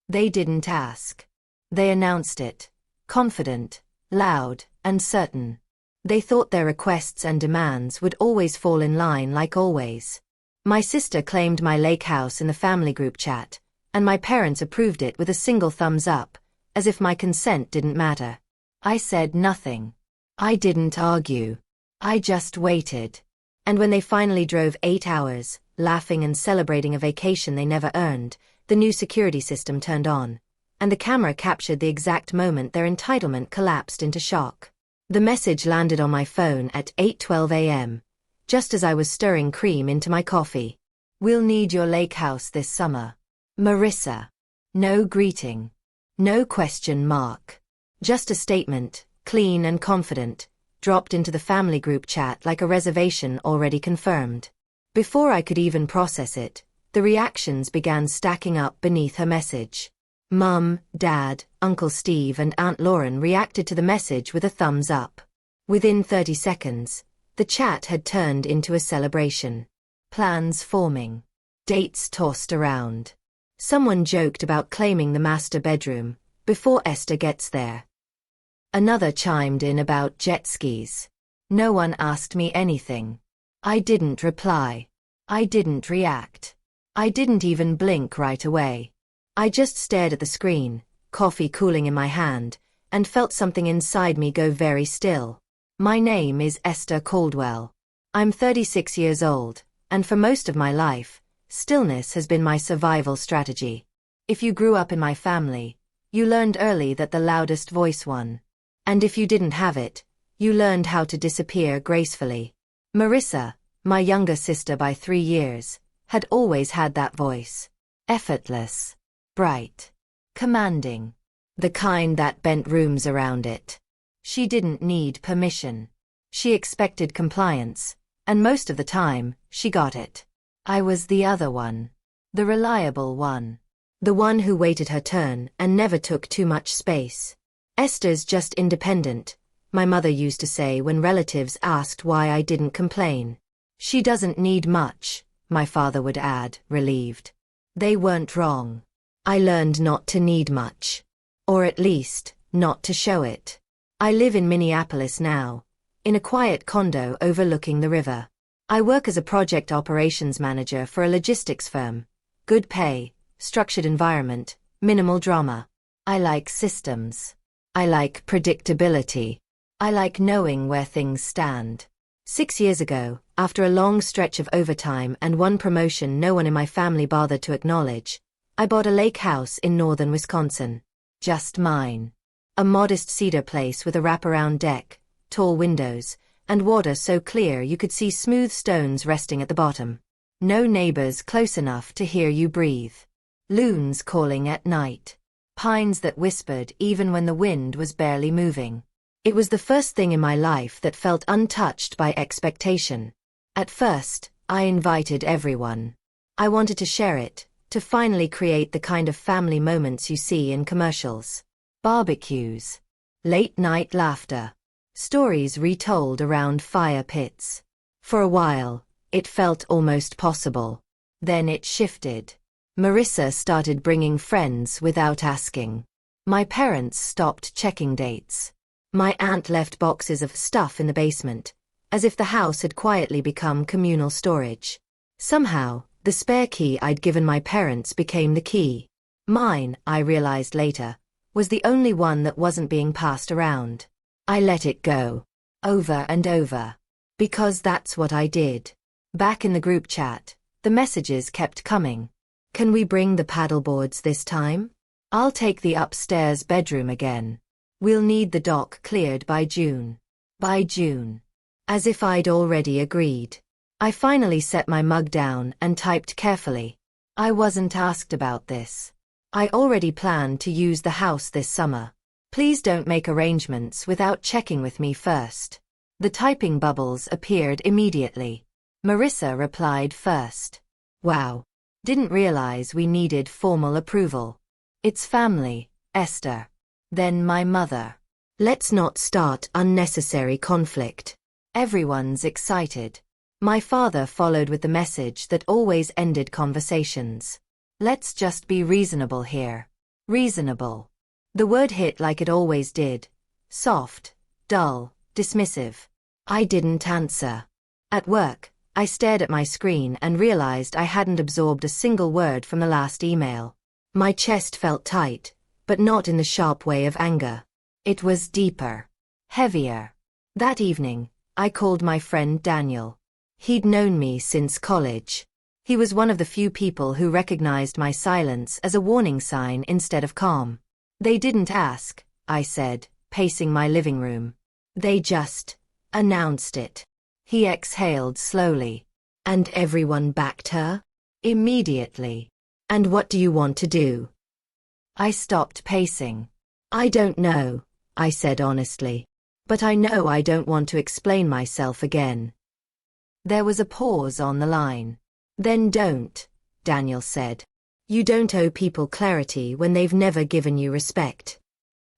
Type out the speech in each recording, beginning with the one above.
They didn't ask. They announced it. Confident, loud, and certain. They thought their requests and demands would always fall in line like always. My sister claimed my lake house in the family group chat, and my parents approved it with a single thumbs up, as if my consent didn't matter. I said nothing. I didn't argue. I just waited. And when they finally drove 8 hours, laughing and celebrating a vacation they never earned, the new security system turned on, and the camera captured the exact moment their entitlement collapsed into shock. The message landed on my phone at 8:12 a.m., just as I was stirring cream into my coffee. We'll need your lake house this summer. Marissa. No greeting. No question mark. Just a statement, clean and confident, dropped into the family group chat like a reservation already confirmed. Before I could even process it, the reactions began stacking up beneath her message. Mum, Dad, Uncle Steve and Aunt Lauren reacted to the message with a thumbs up. Within 30 seconds, the chat had turned into a celebration. Plans forming. Dates tossed around. Someone joked about claiming the master bedroom before Esther gets there. Another chimed in about jet skis. No one asked me anything. I didn't reply. I didn't react. I didn't even blink right away. I just stared at the screen, coffee cooling in my hand, and felt something inside me go very still. My name is Esther Caldwell. I'm 36 years old, and for most of my life, stillness has been my survival strategy. If you grew up in my family, you learned early that the loudest voice won. And if you didn't have it, you learned how to disappear gracefully. Marissa, my younger sister by 3 years, had always had that voice. Effortless. Bright. Commanding. The kind that bent rooms around it. She didn't need permission. She expected compliance, and most of the time, she got it. I was the other one. The reliable one. The one who waited her turn and never took too much space. Esther's just independent, my mother used to say when relatives asked why I didn't complain. She doesn't need much, my father would add, relieved. They weren't wrong. I learned not to need much. Or at least, not to show it. I live in Minneapolis now, in a quiet condo overlooking the river. I work as a project operations manager for a logistics firm. Good pay, structured environment, minimal drama. I like systems. I like predictability. I like knowing where things stand. 6 years ago, after a long stretch of overtime and one promotion no one in my family bothered to acknowledge, I bought a lake house in northern Wisconsin. Just mine. A modest cedar place with a wraparound deck, tall windows, and water so clear you could see smooth stones resting at the bottom. No neighbors close enough to hear you breathe. Loons calling at night. Pines that whispered even when the wind was barely moving. It was the first thing in my life that felt untouched by expectation. At first, I invited everyone. I wanted to share it, to finally create the kind of family moments you see in commercials. Barbecues. Late-night laughter. Stories retold around fire pits. For a while, it felt almost possible. Then it shifted. Marissa started bringing friends without asking. My parents stopped checking dates. My aunt left boxes of stuff in the basement, as if the house had quietly become communal storage. Somehow, the spare key I'd given my parents became the key. Mine, I realized later, was the only one that wasn't being passed around. I let it go. Over and over. Because that's what I did. Back in the group chat, the messages kept coming. Can we bring the paddleboards this time? I'll take the upstairs bedroom again. We'll need the dock cleared by June. By June. As if I'd already agreed. I finally set my mug down and typed carefully. I wasn't asked about this. I already planned to use the house this summer. Please don't make arrangements without checking with me first. The typing bubbles appeared immediately. Marissa replied first. Wow. Didn't realize we needed formal approval. It's family, Esther. Then my mother. Let's not start unnecessary conflict. Everyone's excited. My father followed with the message that always ended conversations. Let's just be reasonable here. Reasonable. The word hit like it always did. Soft, dull, dismissive. I didn't answer. At work, I stared at my screen and realized I hadn't absorbed a single word from the last email. My chest felt tight, but not in the sharp way of anger. It was deeper. Heavier. That evening, I called my friend Daniel. He'd known me since college. He was one of the few people who recognized my silence as a warning sign instead of calm. They didn't ask, I said, pacing my living room. They just announced it. He exhaled slowly. And everyone backed her? Immediately. And what do you want to do? I stopped pacing. I don't know, I said honestly. But I know I don't want to explain myself again. There was a pause on the line. Then don't, Daniel said. You don't owe people clarity when they've never given you respect.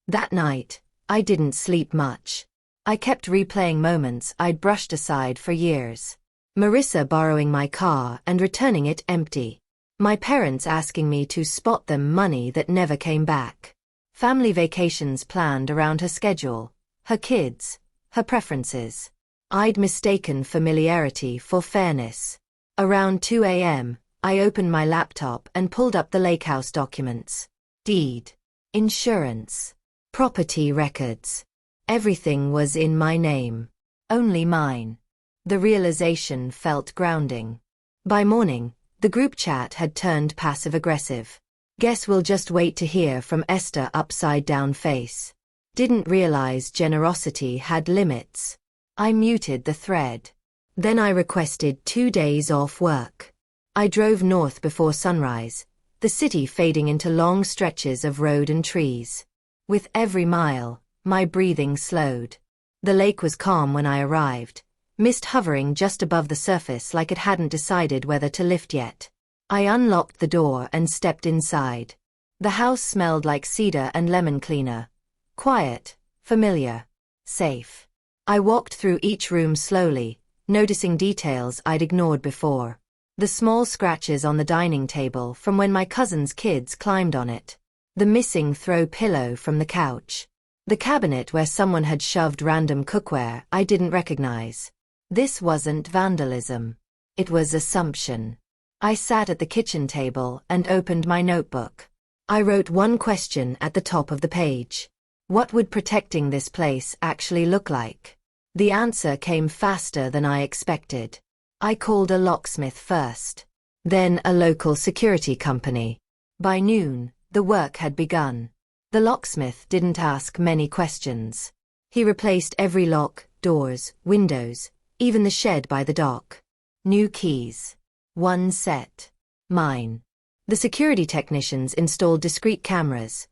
That night, I didn't sleep much. I kept replaying moments I'd brushed aside for years. Marissa borrowing my car and returning it empty. My parents asking me to spot them money that never came back. Family vacations planned around her schedule, her kids, her preferences. I'd mistaken familiarity for fairness. Around 2 a.m., I opened my laptop and pulled up the lake house documents. Deed. Insurance. Property records. Everything was in my name. Only mine. The realization felt grounding. By morning, the group chat had turned passive-aggressive. Guess we'll just wait to hear from Esther upside-down face. Didn't realize generosity had limits. I muted the thread. Then I requested 2 days off work. I drove north before sunrise, the city fading into long stretches of road and trees. With every mile, my breathing slowed. The lake was calm when I arrived, mist hovering just above the surface like it hadn't decided whether to lift yet. I unlocked the door and stepped inside. The house smelled like cedar and lemon cleaner. Quiet, familiar, safe. I walked through each room slowly, noticing details I'd ignored before. The small scratches on the dining table from when my cousin's kids climbed on it. The missing throw pillow from the couch. The cabinet where someone had shoved random cookware I didn't recognize. This wasn't vandalism. It was assumption. I sat at the kitchen table and opened my notebook. I wrote one question at the top of the page. What would protecting this place actually look like? The answer came faster than I expected. I called a locksmith first. Then a local security company. By noon, the work had begun. The locksmith didn't ask many questions. He replaced every lock, doors, windows, even the shed by the dock. New keys. One set. Mine. The security technicians installed discrete cameras.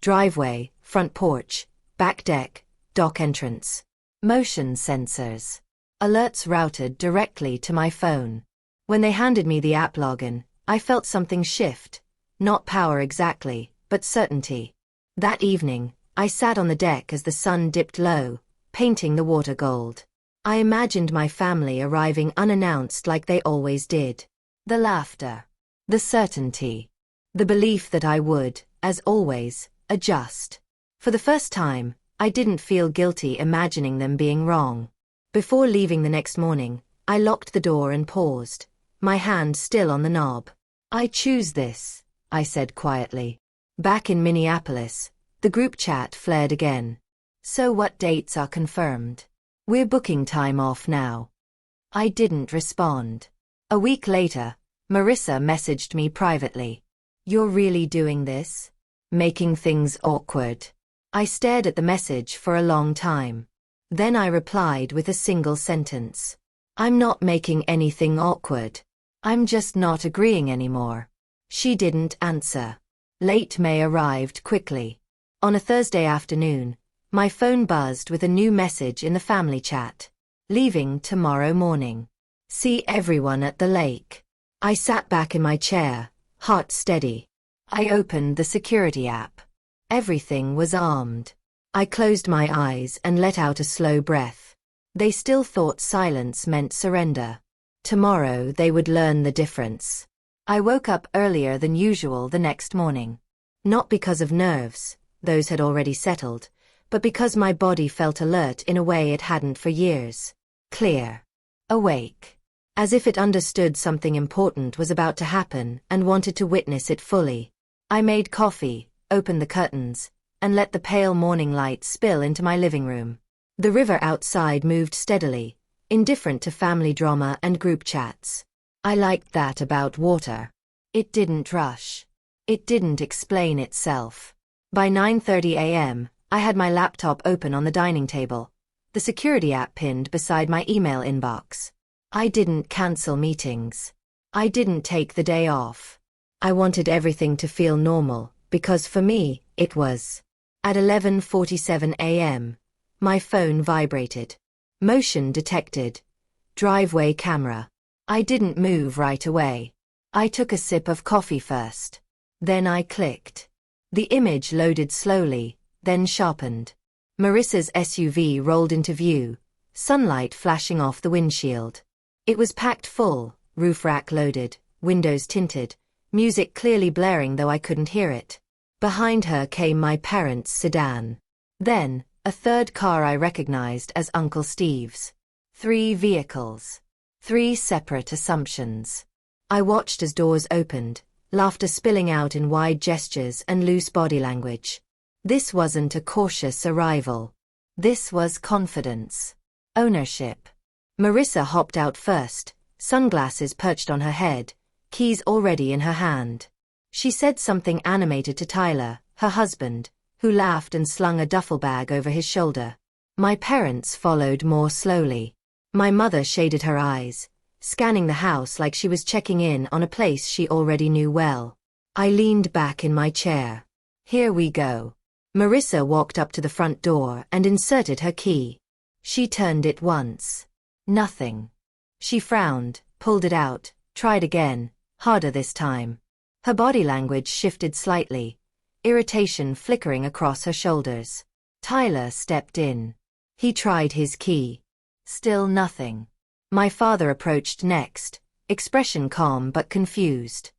Driveway, front porch, back deck, dock entrance. Motion sensors. Alerts routed directly to my phone. When they handed me the app login, I felt something shift. Not power exactly, but certainty. That evening, I sat on the deck as the sun dipped low, painting the water gold. I imagined my family arriving unannounced like they always did. The laughter. The certainty. The belief that I would, as always, adjust. For the first time, I didn't feel guilty imagining them being wrong. Before leaving the next morning, I locked the door and paused, my hand still on the knob. I choose this, I said quietly. Back in Minneapolis, the group chat flared again. So what dates are confirmed? We're booking time off now. I didn't respond. A week later, Marissa messaged me privately. You're really doing this? Making things awkward. I stared at the message for a long time. Then I replied with a single sentence. I'm not making anything awkward. I'm just not agreeing anymore. She didn't answer. Late May arrived quickly. On a Thursday afternoon, my phone buzzed with a new message in the family chat. Leaving tomorrow morning. See everyone at the lake. I sat back in my chair, heart steady. I opened the security app. Everything was armed. I closed my eyes and let out a slow breath. They still thought silence meant surrender. Tomorrow they would learn the difference. I woke up earlier than usual the next morning. Not because of nerves, those had already settled, but because my body felt alert in a way it hadn't for years. Clear. Awake. As if it understood something important was about to happen and wanted to witness it fully. I made coffee, opened the curtains, and let the pale morning light spill into my living room. The river outside moved steadily, indifferent to family drama and group chats. I liked that about water. It didn't rush. It didn't explain itself. By 9:30 a.m., I had my laptop open on the dining table, the security app pinned beside my email inbox. I didn't cancel meetings. I didn't take the day off. I wanted everything to feel normal, because for me, it was. At 11:47 a.m., my phone vibrated. Motion detected. Driveway camera. I didn't move right away. I took a sip of coffee first. Then I clicked. The image loaded slowly, then sharpened. Marissa's SUV rolled into view, sunlight flashing off the windshield. It was packed full, roof rack loaded, windows tinted, music clearly blaring though I couldn't hear it. Behind her came my parents' sedan. Then, a third car I recognized as Uncle Steve's. 3 vehicles. 3 separate assumptions. I watched as doors opened, laughter spilling out in wide gestures and loose body language. This wasn't a cautious arrival. This was confidence. Ownership. Marissa hopped out first, sunglasses perched on her head, keys already in her hand. She said something animated to Tyler, her husband, who laughed and slung a duffel bag over his shoulder. My parents followed more slowly. My mother shaded her eyes, scanning the house like she was checking in on a place she already knew well. I leaned back in my chair. Here we go. Marissa walked up to the front door and inserted her key. She turned it once. Nothing. She frowned, pulled it out, tried again, harder this time. Her body language shifted slightly, irritation flickering across her shoulders. Tyler stepped in. He tried his key. Still nothing. My father approached next, expression calm but confused.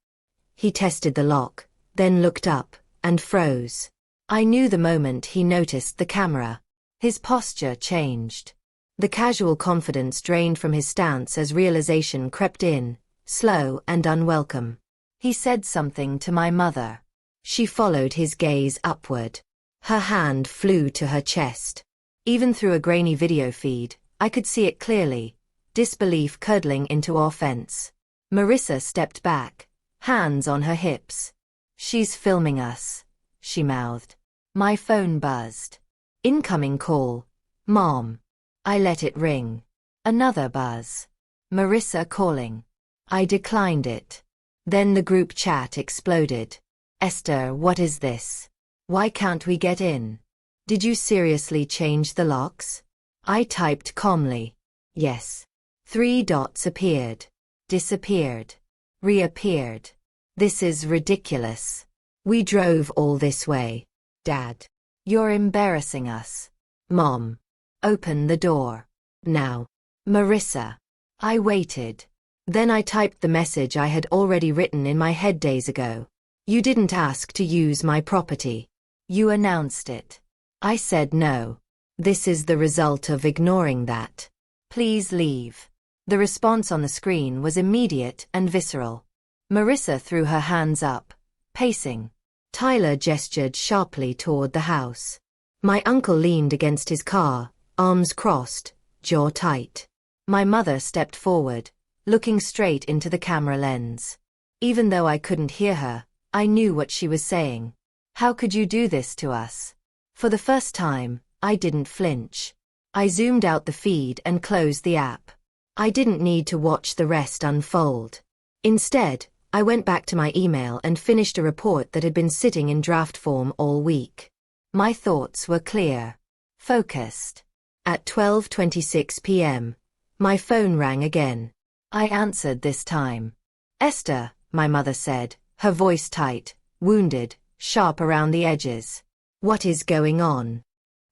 He tested the lock, then looked up, and froze. I knew the moment he noticed the camera. His posture changed. The casual confidence drained from his stance as realization crept in, slow and unwelcome. He said something to my mother. She followed his gaze upward. Her hand flew to her chest. Even through a grainy video feed, I could see it clearly, disbelief curdling into offense. Marissa stepped back, hands on her hips. She's filming us, she mouthed. My phone buzzed. Incoming call. Mom. I let it ring. Another buzz. Marissa calling. I declined it. Then the group chat exploded. Esther, what is this? Why can't we get in? Did you seriously change the locks? I typed calmly. Yes. 3 dots appeared. Disappeared. Reappeared. This is ridiculous. We drove all this way. Dad. You're embarrassing us. Mom. Open the door. Now. Marissa. I waited. Then I typed the message I had already written in my head days ago. You didn't ask to use my property. You announced it. I said no. This is the result of ignoring that. Please leave. The response on the screen was immediate and visceral. Marissa threw her hands up, pacing. Tyler gestured sharply toward the house. My uncle leaned against his car, arms crossed, jaw tight. My mother stepped forward, looking straight into the camera lens. Even though I couldn't hear her, I knew what she was saying. How could you do this to us? For the first time, I didn't flinch. I zoomed out the feed and closed the app. I didn't need to watch the rest unfold. Instead, I went back to my email and finished a report that had been sitting in draft form all week. My thoughts were clear. Focused. At 12:26 p.m., my phone rang again. I answered this time. Esther, my mother said, her voice tight, wounded, sharp around the edges. What is going on?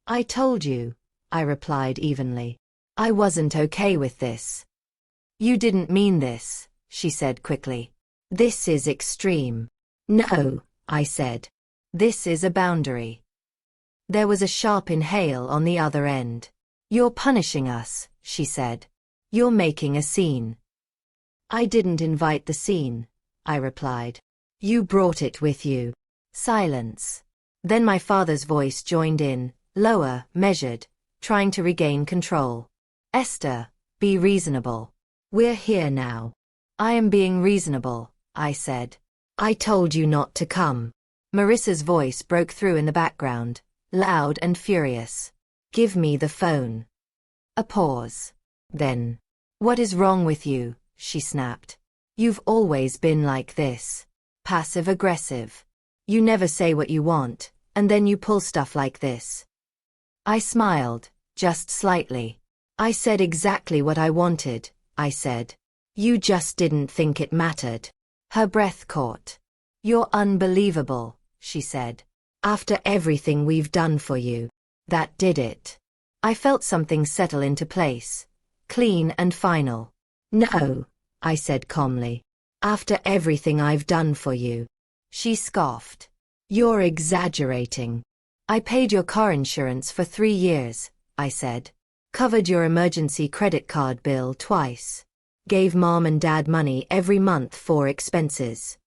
I told you, I replied evenly. I wasn't okay with this. You didn't mean this, she said quickly. This is extreme. No, I said. This is a boundary. There was a sharp inhale on the other end. You're punishing us, she said. You're making a scene. I didn't invite the scene, I replied. You brought it with you. Silence. Then my father's voice joined in, lower, measured, trying to regain control. Esther, be reasonable. We're here now. I am being reasonable, I said. I told you not to come. Marissa's voice broke through in the background, loud and furious. Give me the phone. A pause. Then. What is wrong with you? She snapped. You've always been like this. Passive-aggressive. You never say what you want, and then you pull stuff like this. I smiled, just slightly. I said exactly what I wanted, I said. You just didn't think it mattered. Her breath caught. You're unbelievable, she said. After everything we've done for you. That did it. I felt something settle into place. Clean and final. No, I said calmly. After everything I've done for you. She scoffed. You're exaggerating. I paid your car insurance for 3 years, I said. Covered your emergency credit card bill twice. Gave mom and dad money every month for expenses.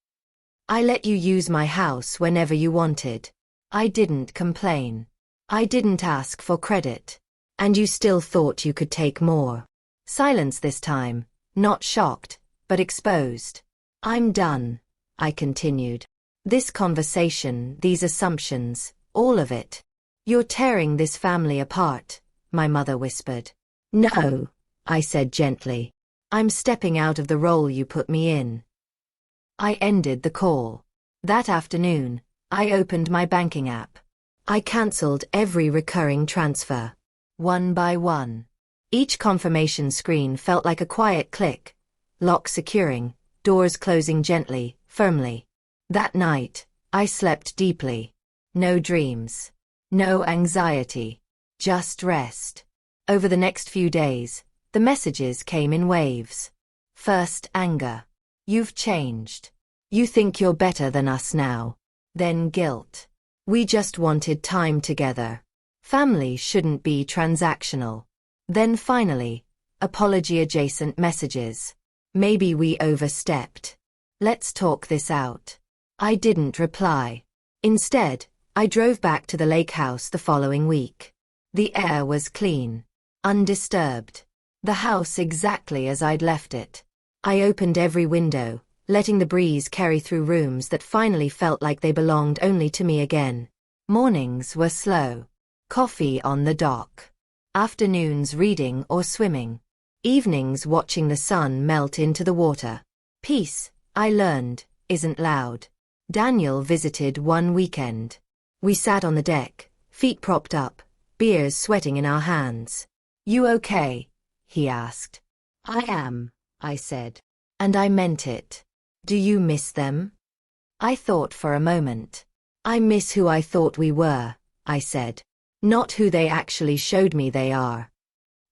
I let you use my house whenever you wanted. I didn't complain. I didn't ask for credit. And you still thought you could take more. Silence this time, not shocked, but exposed. I'm done, I continued. This conversation, these assumptions, all of it. You're tearing this family apart, my mother whispered. No, I said gently. I'm stepping out of the role you put me in. I ended the call. That afternoon, I opened my banking app. I cancelled every recurring transfer. One by one. Each confirmation screen felt like a quiet click. Lock securing, doors closing gently, firmly. That night, I slept deeply. No dreams. No anxiety. Just rest. Over the next few days, the messages came in waves. First anger. You've changed. You think you're better than us now. Then guilt. We just wanted time together. Family shouldn't be transactional. Then finally, apology-adjacent messages. Maybe we overstepped. Let's talk this out. I didn't reply. Instead, I drove back to the lake house the following week. The air was clean. Undisturbed. The house exactly as I'd left it. I opened every window, letting the breeze carry through rooms that finally felt like they belonged only to me again. Mornings were slow. Coffee on the dock. Afternoons reading or swimming. Evenings watching the sun melt into the water. Peace, I learned, isn't loud. Daniel visited one weekend. We sat on the deck, feet propped up, beers sweating in our hands. You okay? He asked. I am, I said. And I meant it. Do you miss them? I thought for a moment. I miss who I thought we were, I said. Not who they actually showed me they are.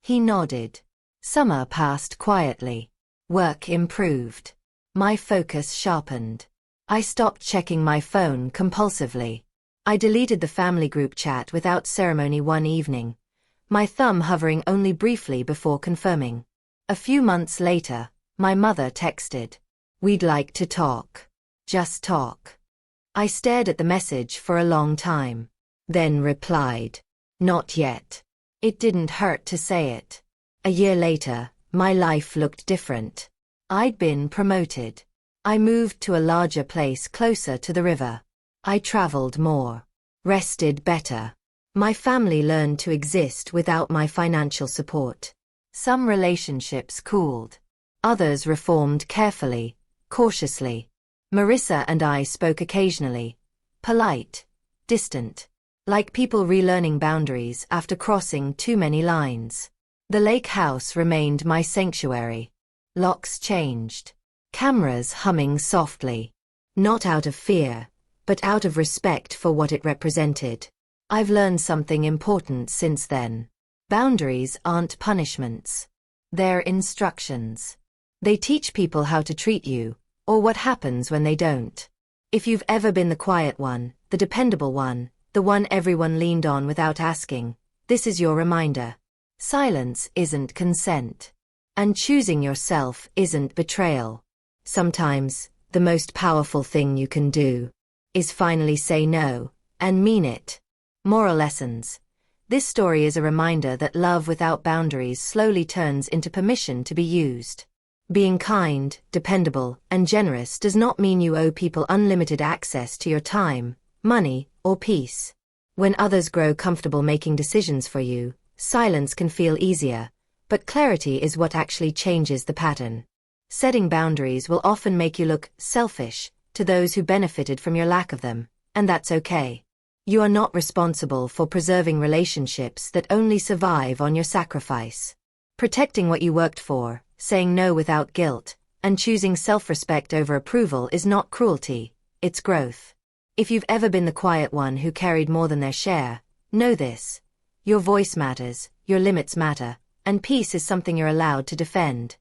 He nodded. Summer passed quietly. Work improved. My focus sharpened. I stopped checking my phone compulsively. I deleted the family group chat without ceremony one evening, my thumb hovering only briefly before confirming. A few months later, my mother texted. We'd like to talk. Just talk. I stared at the message for a long time. Then replied. Not yet. It didn't hurt to say it. A year later, my life looked different. I'd been promoted. I moved to a larger place closer to the river. I traveled more. Rested better. My family learned to exist without my financial support. Some relationships cooled. Others reformed carefully, cautiously. Marissa and I spoke occasionally. Polite. Distant. Like people relearning boundaries after crossing too many lines. The lake house remained my sanctuary. Locks changed. Cameras humming softly. Not out of fear, but out of respect for what it represented. I've learned something important since then. Boundaries aren't punishments. They're instructions. They teach people how to treat you, or what happens when they don't. If you've ever been the quiet one, the dependable one, the one everyone leaned on without asking. This is your reminder. Silence isn't consent. And choosing yourself isn't betrayal. Sometimes, the most powerful thing you can do is finally say no, and mean it. Moral lessons. This story is a reminder that love without boundaries slowly turns into permission to be used. Being kind, dependable, and generous does not mean you owe people unlimited access to your time, money, or peace. When others grow comfortable making decisions for you, silence can feel easier, but clarity is what actually changes the pattern. Setting boundaries will often make you look selfish to those who benefited from your lack of them, and that's okay. You are not responsible for preserving relationships that only survive on your sacrifice. Protecting what you worked for, saying no without guilt, and choosing self-respect over approval is not cruelty, it's growth. If you've ever been the quiet one who carried more than their share, know this. Your voice matters, your limits matter, and peace is something you're allowed to defend.